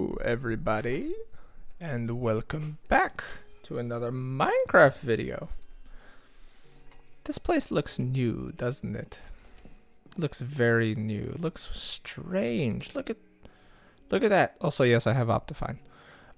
Hello everybody, and welcome back to another Minecraft video. This place looks new, doesn't it? Looks very new. Looks strange. Look at that. Also, yes, I have Optifine.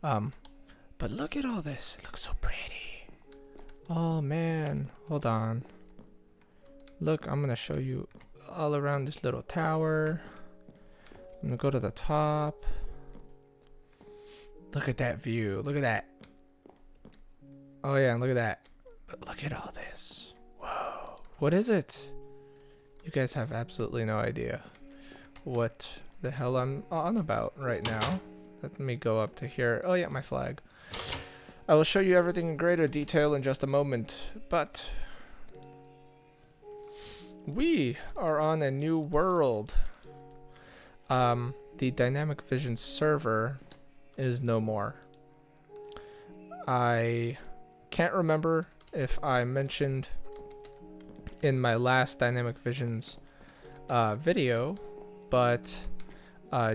But look at all this. It looks so pretty. Oh man, hold on. Look, I'm gonna show you all around this little tower. I'm gonna go to the top. Look at that view. Look at that. Oh yeah, and look at that. But look at all this. Whoa. What is it? You guys have absolutely no idea what the hell I'm on about right now. Let me go up to here. Oh yeah, my flag. I will show you everything in greater detail in just a moment, but we are on a new world. The Dynamic Vision server is no more. I can't remember if I mentioned in my last Dynamic Visions video, but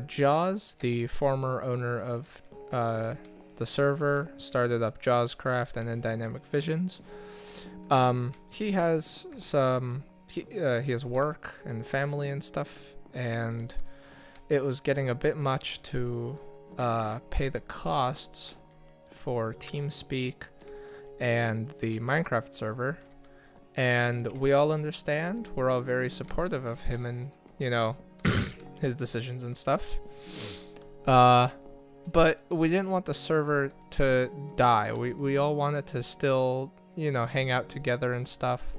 Jaws, the former owner of the server, started up JawsCraft and then Dynamic Visions. He has some he has work and family and stuff, and it was getting a bit much to pay the costs for TeamSpeak and the Minecraft server, and we all understand. We're all very supportive of him and, you know, his decisions and stuff. But we didn't want the server to die. We all wanted to still, you know, hang out together and stuff,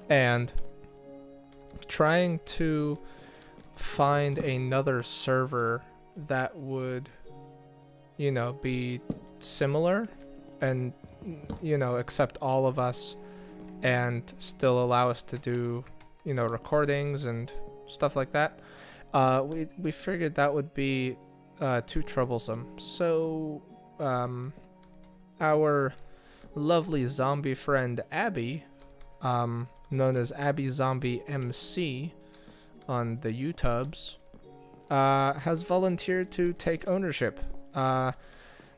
and trying to find another server that would, you know, be similar and, you know, accept all of us and still allow us to do, you know, recordings and stuff like that. We figured that would be too troublesome. So our lovely zombie friend Abby, known as Abby Zombie MC on the YouTubes, has volunteered to take ownership.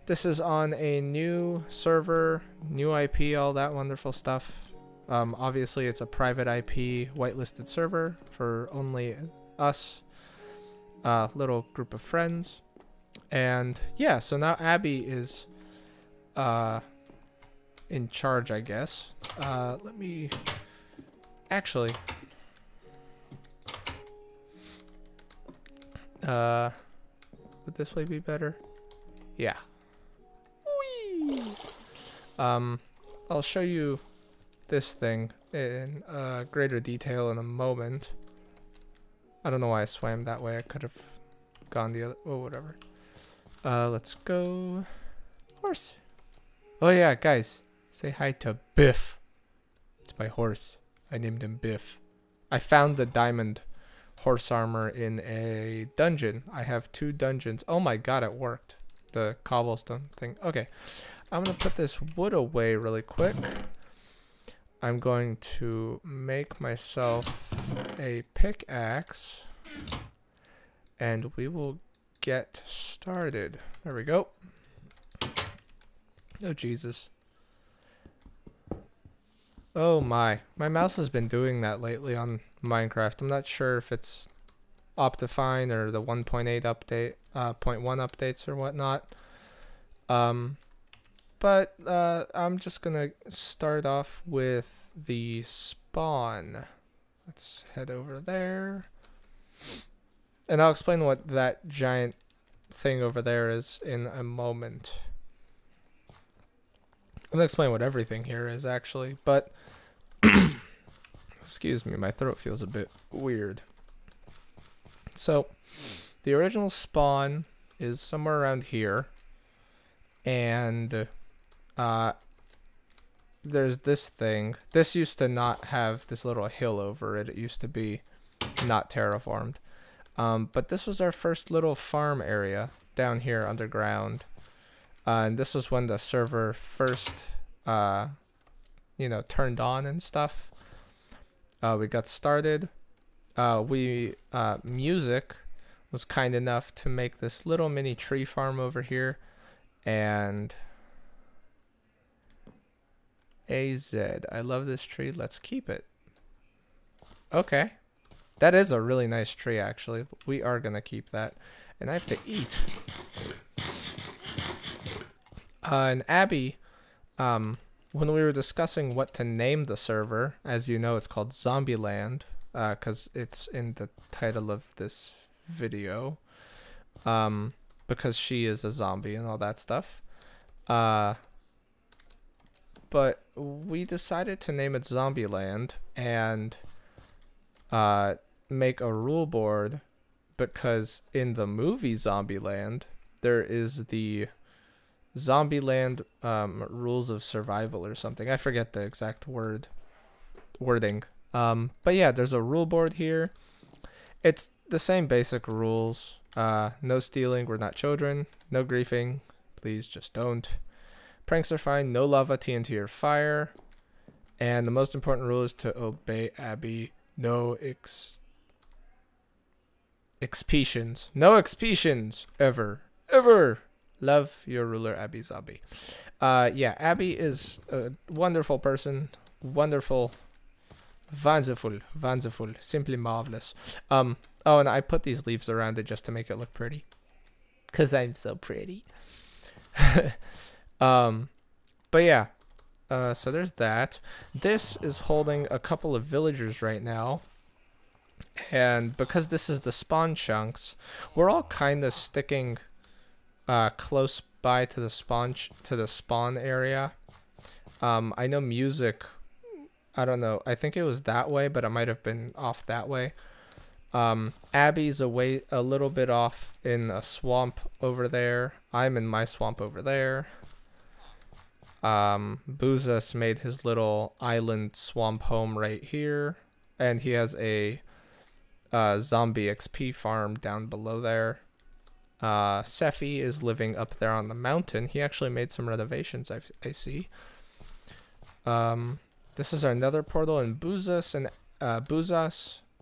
This is on a new server, new IP, all that wonderful stuff. Obviously it's a private IP whitelisted server for only us, little group of friends. And yeah, so now Abby is in charge, I guess. Let me actually would this way be better? Yeah. Whee! I'll show you this thing in greater detail in a moment. I don't know why I swam that way. I could have gone the other. Oh, whatever. Let's go. Horse. Oh yeah, guys, say hi to Biff. It's my horse. I named him Biff. I found the diamond horse armor in a dungeon. I have 2 dungeons. Oh my god, it worked. The cobblestone thing. Okay, I'm gonna put this wood away really quick. I'm going to make myself a pickaxe, and we will get started. There we go. Oh Jesus. Oh my mouse has been doing that lately on Minecraft. I'm not sure if it's Optifine or the 1.8 update, 0.1 updates or whatnot. But I'm just gonna start off with the spawn. Let's head over there, and I'll explain what that giant thing over there is in a moment. I'm gonna explain what everything here is actually, but excuse me, my throat feels a bit weird. So the original spawn is somewhere around here, and there's this thing. This used to not have this little hill over it. It used to be not terraformed. But this was our first little farm area down here underground. And this was when the server first, you know, turned on and stuff. We got started. Music was kind enough to make this little mini tree farm over here. And AZ, I love this tree. Let's keep it. Okay. That is a really nice tree, actually. We are going to keep that. And I have to eat. And Abby, when we were discussing what to name the server, as you know, it's called ZombieLand, because it's in the title of this video, because she is a zombie and all that stuff. But we decided to name it ZombieLand and make a rule board, because in the movie ZombieLand, there is the ZombieLand rules of survival or something. I forget the exact wording. But yeah, there's a rule board here. It's the same basic rules. No stealing, we're not children. No griefing, please just don't. Pranks are fine, no lava, TNT, or fire. And the most important rule is to obey Abby. No expeditions. No expeditions, ever. Ever. Love your ruler, Abby Zombie. Yeah, Abby is a wonderful person. Wonderful. Wonderful. Simply marvelous. Oh, and I put these leaves around it just to make it look pretty. Because I'm so pretty. But yeah. So there's that. This is holding a couple of villagers right now. And because this is the spawn chunks, we're all kind of sticking close by to the spawn area. I know music, I don't know, I think it was that way, but it might have been off that way. Abby's away a little bit off in a swamp over there. I'm in my swamp over there. Boozas made his little island swamp home right here, and he has a zombie XP farm down below there. Sephi is living up there on the mountain. He actually made some renovations, I see. This is our nether portal, and Boozas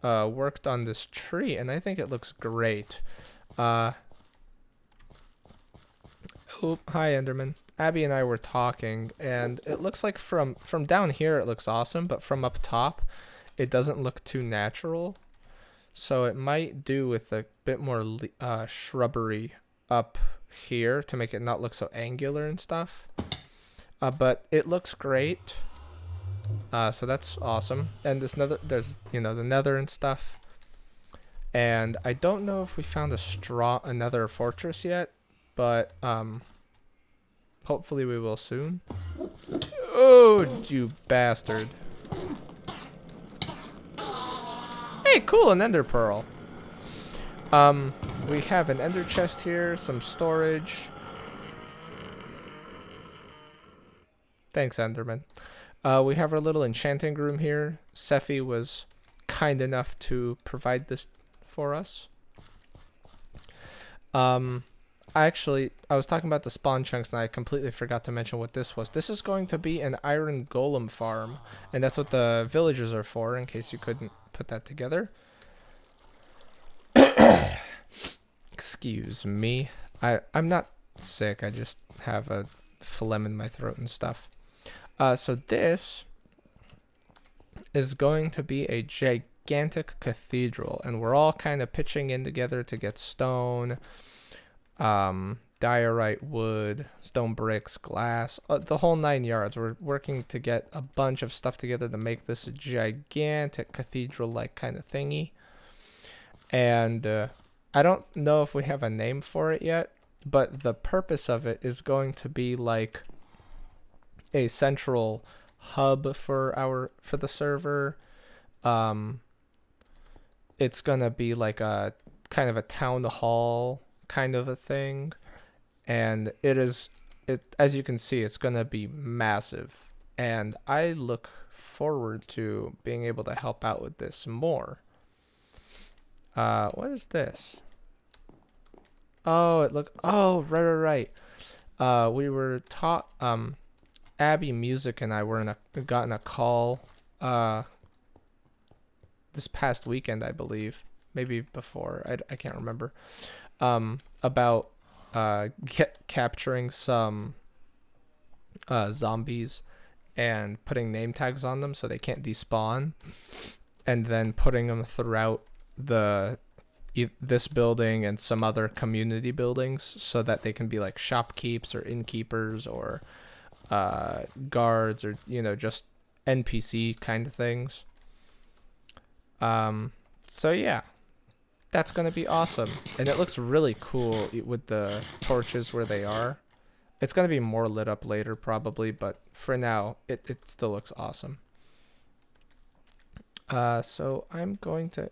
worked on this tree, and I think it looks great. Oh, hi Enderman. Abby and I were talking, and it looks like from down here it looks awesome, but from up top it doesn't look too natural. So it might do with a bit more shrubbery up here to make it not look so angular and stuff. But it looks great. So that's awesome. And there's the nether and stuff. And I don't know if we found another fortress yet, but hopefully we will soon. Oh, you bastard. Hey, cool, an ender pearl. We have an ender chest here, some storage. Thanks, Enderman. We have our little enchanting room here. Sephi was kind enough to provide this for us. I was talking about the spawn chunks and I completely forgot to mention what this was. This is going to be an iron golem farm, and that's what the villagers are for, in case you couldn't put that together. Excuse me. I'm not sick, I just have a phlegm in my throat and stuff. So this is going to be a gigantic cathedral, and we're all kind of pitching in together to get stone, diorite, wood, stone bricks, glass, the whole 9 yards. We're working to get a bunch of stuff together to make this a gigantic cathedral-like kind of thingy. And I don't know if we have a name for it yet, but the purpose of it is going to be like a central hub for the server. It's gonna be like a kind of a town hall kind of a thing, and as you can see, it's gonna be massive, and I look forward to being able to help out with this more. What is this? Oh, right. We were taught, Abby Music and I were got in a call this past weekend, I believe, maybe before, I can't remember, about capturing some zombies and putting name tags on them so they can't despawn, and then putting them throughout this building and some other community buildings so that they can be like shopkeepers or innkeepers or guards or, you know, just NPC kind of things. So yeah, that's gonna be awesome, and it looks really cool with the torches where they are. It's gonna be more lit up later probably, but for now it still looks awesome. So I'm going to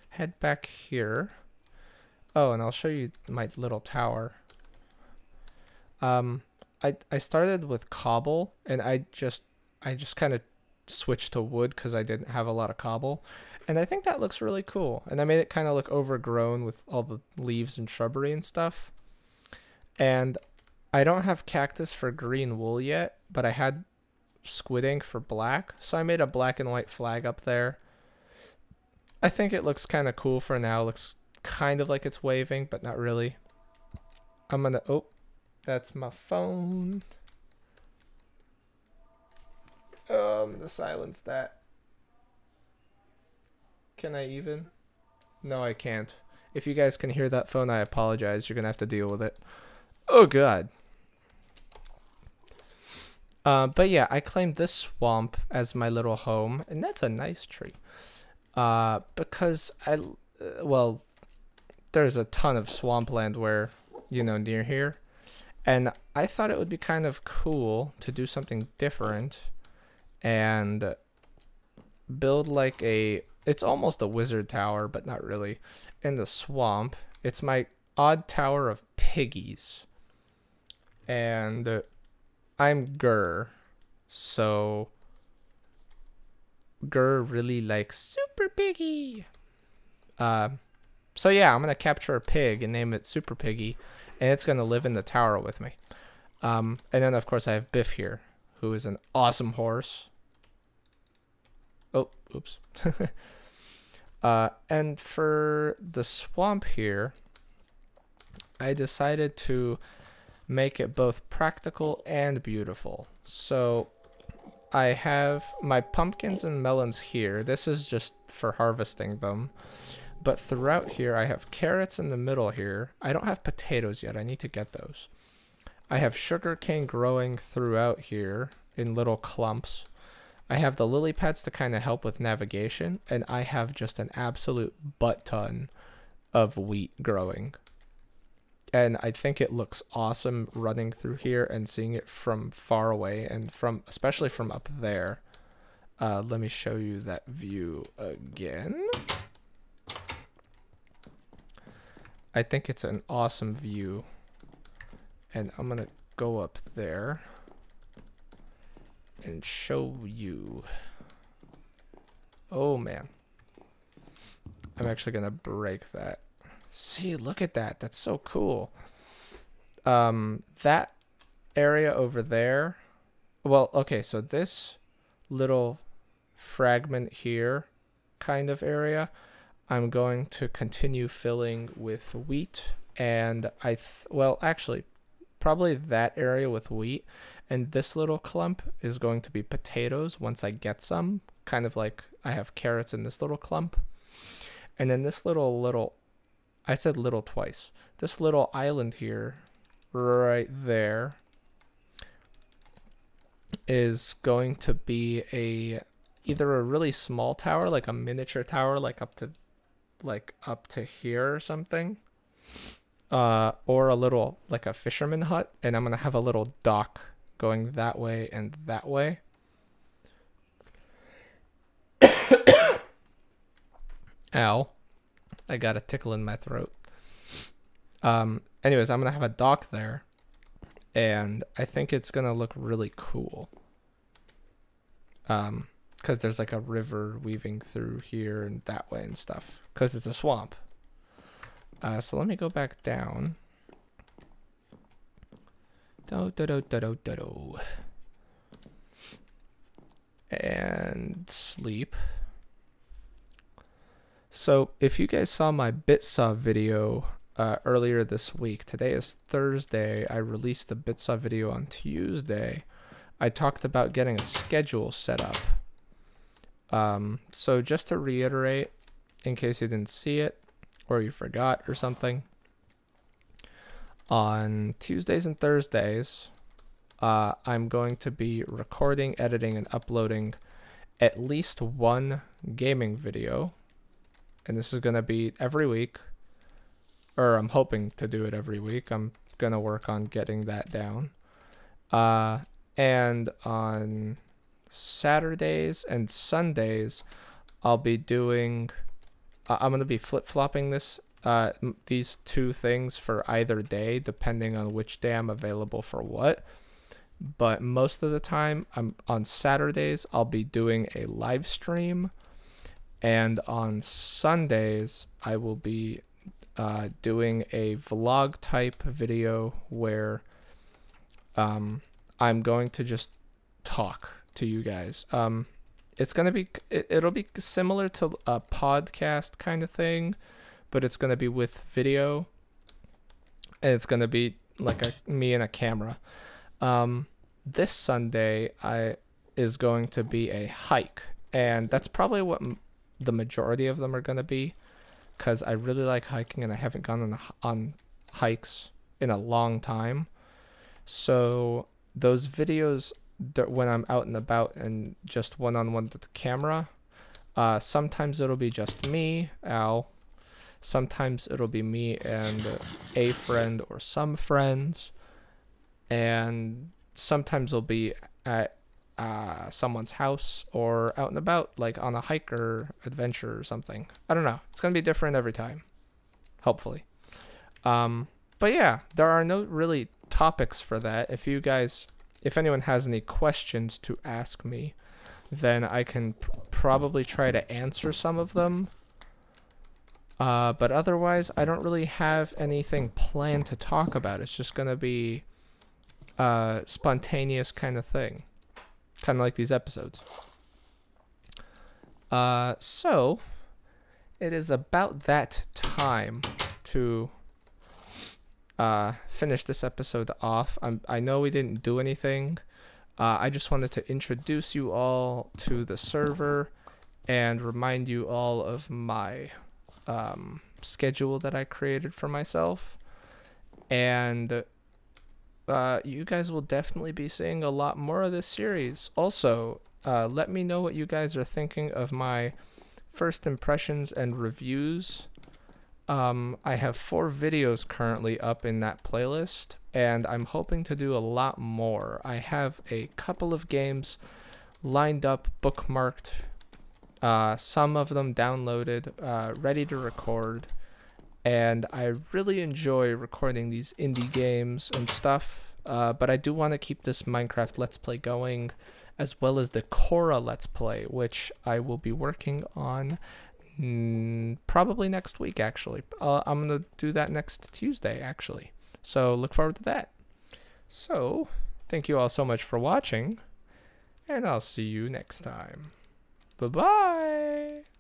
head back here. Oh, and I'll show you my little tower. I started with cobble, and I just kind of switched to wood because I didn't have a lot of cobble, and I think that looks really cool. And I made it kind of look overgrown with all the leaves and shrubbery and stuff. And I don't have cactus for green wool yet, but I had squid ink for black, so I made a black and white flag up there. I think it looks kind of cool for now. Looks kind of like it's waving, but not really. I'm gonna, oh, that's my phone. I'm gonna silence that. Can I even? No, I can't. If you guys can hear that phone, I apologize. You're gonna have to deal with it. Oh god. But yeah, I claimed this swamp as my little home, and that's a nice tree. Because well, there's a ton of swampland where, you know, near here, and I thought it would be kind of cool to do something different and build like it's almost a wizard tower, but not really, in the swamp. It's my odd tower of piggies, and I'm Gur, so Gur really likes Super Piggy. So yeah, I'm gonna capture a pig and name it Super Piggy, and it's gonna live in the tower with me. And then of course I have Biff here, who is an awesome horse. Oh, oops. And for the swamp here, I decided to make it both practical and beautiful. So I have my pumpkins and melons here. This is just for harvesting them. But throughout here, I have carrots in the middle here. I don't have potatoes yet. I need to get those. I have sugarcane growing throughout here in little clumps. I have the lily pads to kind of help with navigation. And I have just an absolute butt ton of wheat growing. And I think it looks awesome running through here and seeing it from far away, and especially from up there. Let me show you that view again. I think it's an awesome view. And I'm gonna go up there and show you. Oh man. I'm actually gonna break that. See, look at that. That's so cool. That area over there. Well, okay, so this little fragment here kind of area, I'm going to continue filling with wheat, and well, actually, probably that area with wheat, and this little clump is going to be potatoes once I get some, kind of like I have carrots in this little clump. And then this little I said little twice. This little island here, right there, is going to be either a really small tower, like a miniature tower, like up to here or something, or a little like a fisherman hut, and I'm gonna have a little dock going that way and that way. Ow. I got a tickle in my throat. Anyways, I'm gonna have a dock there, and I think it's gonna look really cool. Because there's like a river weaving through here and that way and stuff, because it's a swamp. So let me go back down. And sleep. So if you guys saw my Bitsaw video earlier this week, today is Thursday, I released the Bitsaw video on Tuesday. I talked about getting a schedule set up. So just to reiterate, in case you didn't see it or you forgot or something, on Tuesdays and Thursdays, I'm going to be recording, editing, and uploading at least one gaming video. And this is going to be every week, or I'm hoping to do it every week. I'm going to work on getting that down. And on Saturdays and Sundays, I'll be doing, I'm going to be flip-flopping these two things for either day, depending on which day I'm available for what. But most of the time, on Saturdays, I'll be doing a live stream. And on Sundays, I will be doing a vlog type video where I'm going to just talk to you guys. It's going to be, it'll be similar to a podcast kind of thing, but it's going to be with video. And it's going to be like me and a camera. This Sunday is going to be a hike. And that's probably what the majority of them are going to be, because I really like hiking and I haven't gone on hikes in a long time. So those videos when I'm out and about and just one-on-one with the camera, sometimes it'll be just me, Al. Sometimes it'll be me and a friend or some friends. And sometimes it'll be at someone's house or out and about, like on a hike or adventure or something. I don't know. It's going to be different every time, hopefully. But yeah, there are no really topics for that. If anyone has any questions to ask me, then I can probably try to answer some of them. But otherwise, I don't really have anything planned to talk about. It's just going to be a spontaneous kind of thing. Kind of like these episodes. So it is about that time to finish this episode off. I know we didn't do anything. I just wanted to introduce you all to the server and remind you all of my schedule that I created for myself. And you guys will definitely be seeing a lot more of this series. Also, let me know what you guys are thinking of my first impressions and reviews. I have 4 videos currently up in that playlist, and I'm hoping to do a lot more. I have a couple of games lined up, bookmarked, some of them downloaded, ready to record. And I really enjoy recording these indie games and stuff, but I do want to keep this Minecraft Let's Play going, as well as the Korra Let's Play, which I will be working on probably next week, actually. I'm going to do that next Tuesday, actually. So look forward to that. So, thank you all so much for watching, and I'll see you next time. Bye-bye!